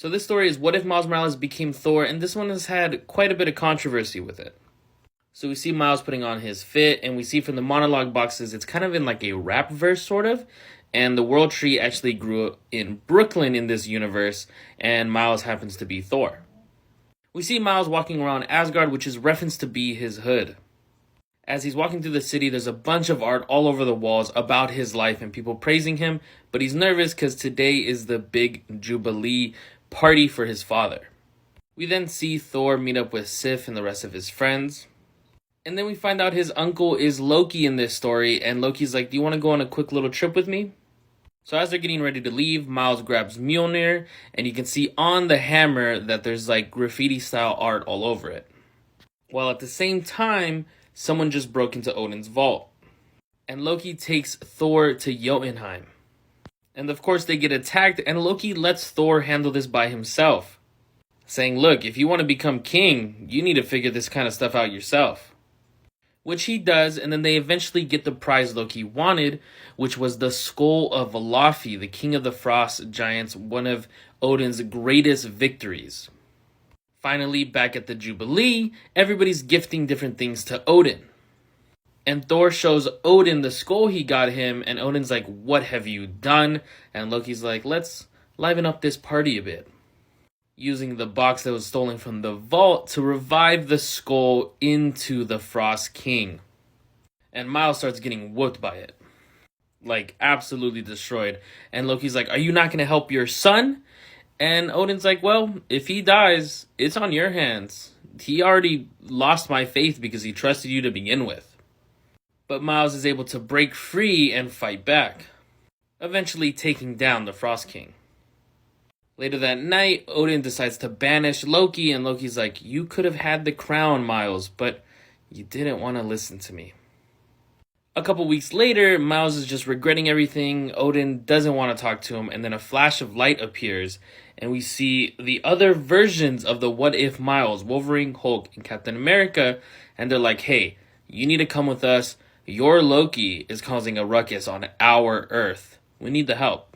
So this story is What If Miles Morales Became Thor, and this one has had quite a bit of controversy with it. So we see Miles putting on his fit, and we see from the monologue boxes, it's kind of in like a rap verse sort of, and the World Tree actually grew in Brooklyn in this universe, and Miles happens to be Thor. We see Miles walking around Asgard, which is referenced to be his hood. As he's walking through the city, there's a bunch of art all over the walls about his life and people praising him, but he's nervous because today is the big Jubilee party for his father. We then see Thor meet up with Sif and the rest of his friends. And then we find out his uncle is Loki in this story, and Loki's like, do you want to go on a quick little trip with me? So as they're getting ready to leave, Miles grabs Mjolnir, and you can see on the hammer that there's like graffiti-style art all over it. While at the same time, someone just broke into Odin's vault. And Loki takes Thor to Jotunheim. And of course they get attacked, and Loki lets Thor handle this by himself, saying, look, if you want to become king, you need to figure this kind of stuff out yourself. Which he does, and then they eventually get the prize Loki wanted, which was the skull of Laufey, the king of the frost giants, one of Odin's greatest victories. Finally, back at the Jubilee, everybody's gifting different things to Odin. And Thor shows Odin the skull he got him, and Odin's like, what have you done? And Loki's like, let's liven up this party a bit, using the box that was stolen from the vault to revive the skull into the Frost King. And Miles starts getting whooped by it. Like, absolutely destroyed. And Loki's like, are you not going to help your son? And Odin's like, well, if he dies, it's on your hands. He already lost my faith because he trusted you to begin with. But Miles is able to break free and fight back, eventually taking down the Frost King. Later that night, Odin decides to banish Loki, and Loki's like, you could have had the crown, Miles, but you didn't want to listen to me. A couple weeks later, Miles is just regretting everything. Odin doesn't want to talk to him, and then a flash of light appears, and we see the other versions of the What If Miles, Wolverine, Hulk, and Captain America, and they're like, hey, you need to come with us. Your Loki is causing a ruckus on our Earth. We need the help.